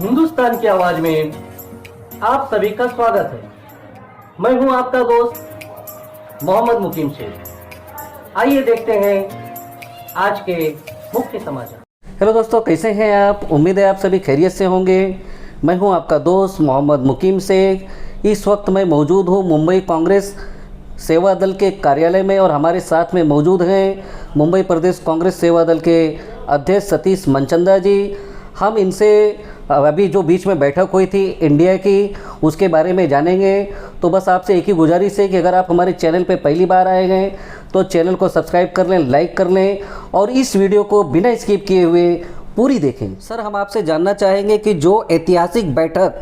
हिंदुस्तान की आवाज में आप सभी का स्वागत है। मैं हूं आपका दोस्त मोहम्मद मुकीम शेख। आइए देखते हैं आज के मुख्य समाचार। हेलो दोस्तों, कैसे हैं आप? उम्मीद है आप सभी खैरियत से होंगे। मैं हूं आपका दोस्त मोहम्मद मुकीम शेख। इस वक्त मैं मौजूद हूं मुंबई कांग्रेस सेवा दल के कार्यालय में और हमारे साथ में मौजूद हैं मुंबई प्रदेश कांग्रेस सेवा दल के अध्यक्ष सतीश मनचंदा जी। हम इनसे अभी जो बीच में बैठक हुई थी इंडिया की, उसके बारे में जानेंगे। तो बस आपसे एक ही गुजारिश है कि अगर आप हमारे चैनल पे पहली बार आए हैं तो चैनल को सब्सक्राइब कर लें, लाइक कर लें और इस वीडियो को बिना स्किप किए हुए पूरी देखें। सर, हम आपसे जानना चाहेंगे कि जो ऐतिहासिक बैठक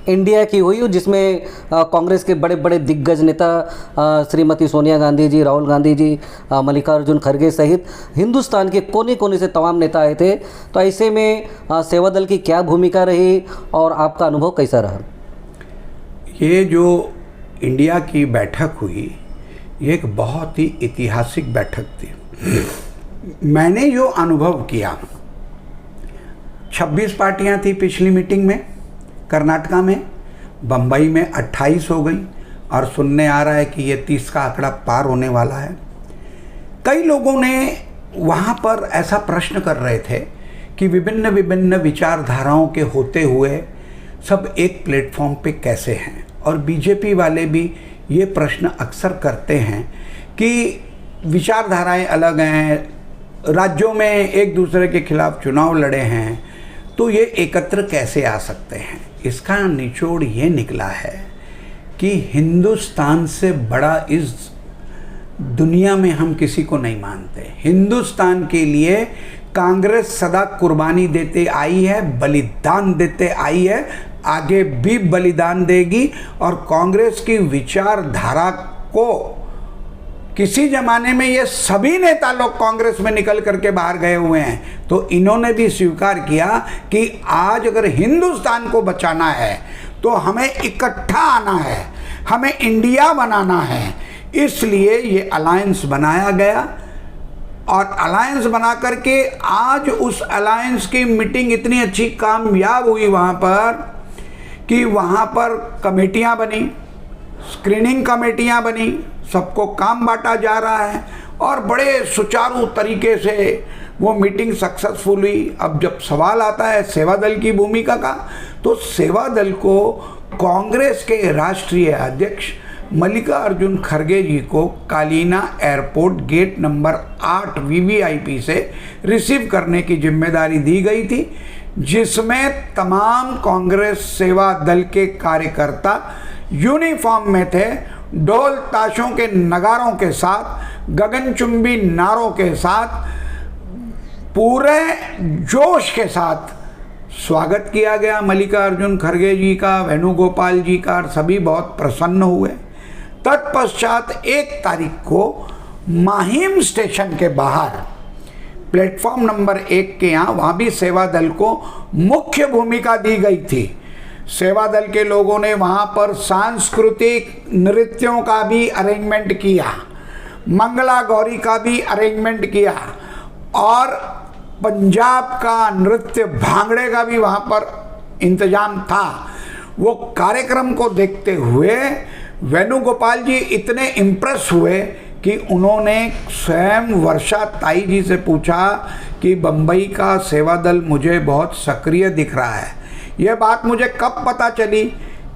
इंडिया की हुई जिसमें कांग्रेस के बड़े बड़े दिग्गज नेता श्रीमती सोनिया गांधी जी, राहुल गांधी जी, मल्लिकार्जुन खड़गे सहित हिंदुस्तान के कोने कोने से तमाम नेता आए थे, तो ऐसे में सेवा दल की क्या भूमिका रही और आपका अनुभव कैसा रहा? ये जो इंडिया की बैठक हुई ये एक बहुत ही ऐतिहासिक बैठक थी। मैंने जो अनुभव किया, 26 पार्टियां थी पिछली मीटिंग में कर्नाटका में, बम्बई में 28 हो गई और सुनने आ रहा है कि ये 30 का आंकड़ा पार होने वाला है। कई लोगों ने वहाँ पर ऐसा प्रश्न कर रहे थे कि विभिन्न विभिन्न विचारधाराओं के होते हुए सब एक प्लेटफॉर्म पे कैसे हैं, और बीजेपी वाले भी ये प्रश्न अक्सर करते हैं कि विचारधाराएं अलग हैं, राज्यों में एक दूसरे के खिलाफ चुनाव लड़े हैं, तो ये एकत्र कैसे आ सकते हैं। इसका निचोड़ ये निकला है कि हिंदुस्तान से बड़ा इस दुनिया में हम किसी को नहीं मानते। हिंदुस्तान के लिए कांग्रेस सदा कुर्बानी देते आई है, बलिदान देते आई है, आगे भी बलिदान देगी। और कांग्रेस की विचारधारा को किसी ज़माने में ये सभी नेता लोग कांग्रेस में निकल करके बाहर गए हुए हैं, तो इन्होंने भी स्वीकार किया कि आज अगर हिंदुस्तान को बचाना है तो हमें इकट्ठा आना है, हमें इंडिया बनाना है। इसलिए ये अलायंस बनाया गया और अलायंस बना करके आज उस अलायंस की मीटिंग इतनी अच्छी कामयाब हुई वहाँ पर कि वहाँ पर कमेटियाँ बनी, स्क्रीनिंग कमेटियाँ बनी, सबको काम बांटा जा रहा है और बड़े सुचारू तरीके से वो मीटिंग सक्सेसफुल हुई। अब जब सवाल आता है सेवा दल की भूमिका का, तो सेवा दल को कांग्रेस के राष्ट्रीय अध्यक्ष मल्लिकार्जुन खड़गे जी को Kalina airport gate number 8 VVIP से रिसीव करने की जिम्मेदारी दी गई थी, जिसमें तमाम कांग्रेस सेवा दल के कार्यकर्ता यूनिफॉर्म में थे। ढोल ताशों के नगारों के साथ, गगनचुंबी नारों के साथ, पूरे जोश के साथ स्वागत किया गया मल्लिकार्जुन खड़गे जी का, वेणुगोपाल जी का, और सभी बहुत प्रसन्न हुए। तत्पश्चात 1 तारीख को माहिम स्टेशन के बाहर प्लेटफॉर्म नंबर 1 के यहाँ, वहाँ भी सेवा दल को मुख्य भूमिका दी गई थी। सेवा दल के लोगों ने वहाँ पर सांस्कृतिक नृत्यों का भी अरेंजमेंट किया, मंगला गौरी का भी अरेंजमेंट किया और पंजाब का नृत्य भांगड़े का भी वहाँ पर इंतजाम था। वो कार्यक्रम को देखते हुए वेणुगोपाल जी इतने इम्प्रेस हुए कि उन्होंने स्वयं वर्षा ताई जी से पूछा कि बम्बई का सेवा दल मुझे बहुत सक्रिय दिख रहा है। यह बात मुझे कब पता चली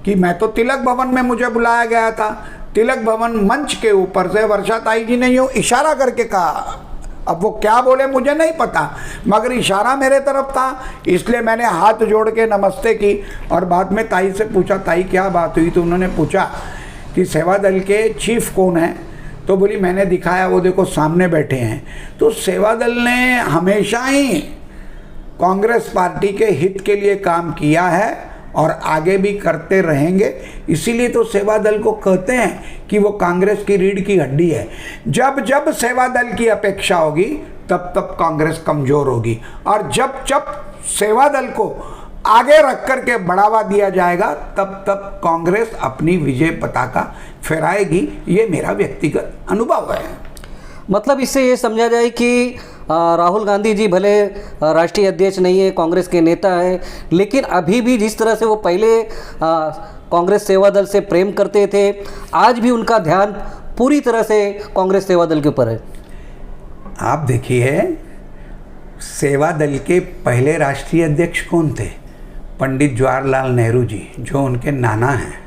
कि मैं तो तिलक भवन में मुझे बुलाया गया था, तिलक भवन मंच के ऊपर से वर्षा ताई जी ने यूँ इशारा करके कहा। अब वो क्या बोले मुझे नहीं पता, मगर इशारा मेरे तरफ था, इसलिए मैंने हाथ जोड़ के नमस्ते की और बाद में ताई से पूछा, ताई क्या बात हुई? तो उन्होंने पूछा कि सेवा दल के चीफ कौन है? तो बोली मैंने दिखाया, वो देखो सामने बैठे हैं। तो सेवा दल ने हमेशा ही कांग्रेस पार्टी के हित के लिए काम किया है और आगे भी करते रहेंगे। इसीलिए तो सेवा दल को कहते हैं कि वो कांग्रेस की रीढ़ की हड्डी है। जब जब सेवा दल की अपेक्षा होगी तब तब कांग्रेस कमज़ोर होगी, और जब जब सेवा दल को आगे रख कर के बढ़ावा दिया जाएगा तब तब कांग्रेस अपनी विजय पताका फहराएगी। ये मेरा व्यक्तिगत अनुभव है। मतलब इससे ये समझा जाए कि राहुल गांधी जी भले राष्ट्रीय अध्यक्ष नहीं है, कांग्रेस के नेता हैं, लेकिन अभी भी जिस तरह से वो पहले कांग्रेस सेवा दल से प्रेम करते थे, आज भी उनका ध्यान पूरी तरह से कांग्रेस सेवा दल के ऊपर है। आप देखिए, सेवा दल के पहले राष्ट्रीय अध्यक्ष कौन थे? पंडित जवाहरलाल नेहरू जी, जो उनके नाना हैं।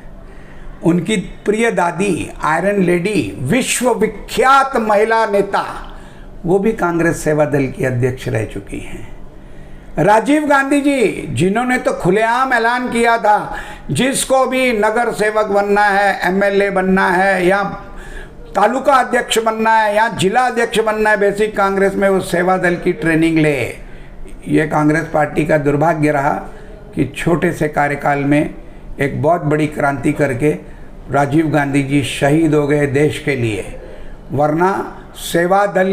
उनकी प्रिय दादी आयरन लेडी, विश्वविख्यात महिला नेता, वो भी कांग्रेस सेवा दल की अध्यक्ष रह चुकी हैं। राजीव गांधी जी, जिन्होंने तो खुलेआम ऐलान किया था जिसको भी नगर सेवक बनना है, एमएलए बनना है, या तालुका अध्यक्ष बनना है, या जिला अध्यक्ष बनना है बेसिक कांग्रेस में, वो सेवा दल की ट्रेनिंग ले। ये कांग्रेस पार्टी का दुर्भाग्य रहा कि छोटे से कार्यकाल में एक बहुत बड़ी क्रांति करके राजीव गांधी जी शहीद हो गए देश के लिए, वरना सेवा दल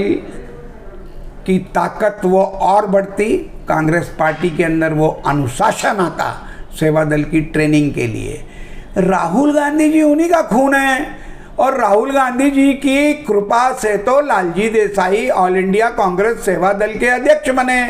की ताकत वो और बढ़ती, कांग्रेस पार्टी के अंदर वो अनुशासन आता सेवा दल की ट्रेनिंग के लिए। राहुल गांधी जी उन्हीं का खून है, और राहुल गांधी जी की कृपा से तो लालजी देसाई ऑल इंडिया कांग्रेस सेवा दल के अध्यक्ष बने,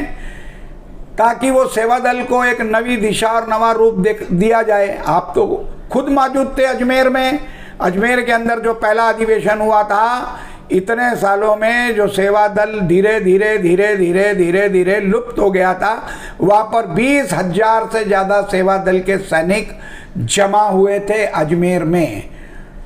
ताकि वो सेवा दल को एक नई दिशा और नवा रूप दिया जाए। आप तो खुद मौजूद थे अजमेर में। अजमेर के अंदर जो पहला अधिवेशन हुआ था, इतने सालों में जो सेवा दल धीरे धीरे धीरे धीरे धीरे धीरे लुप्त हो गया था, वहाँ पर 20,000 से ज़्यादा सेवा दल के सैनिक जमा हुए थे अजमेर में।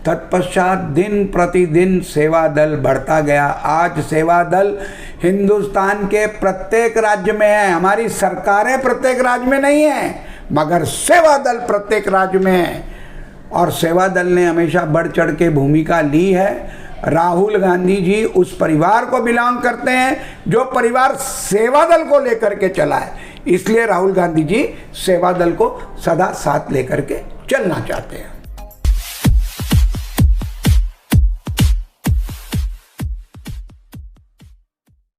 तत्पश्चात दिन प्रतिदिन सेवा दल बढ़ता गया। आज सेवा दल हिंदुस्तान के प्रत्येक राज्य में है। हमारी सरकारें प्रत्येक राज्य में नहीं है, मगर सेवा दल प्रत्येक राज्य में है, और सेवा दल ने हमेशा बढ़ चढ़ के भूमिका ली है। राहुल गांधी जी उस परिवार को बिलोंग करते हैं जो परिवार सेवा दल को लेकर के चला है, इसलिए राहुल गांधी जी सेवा दल को सदा साथ लेकर के चलना चाहते हैं।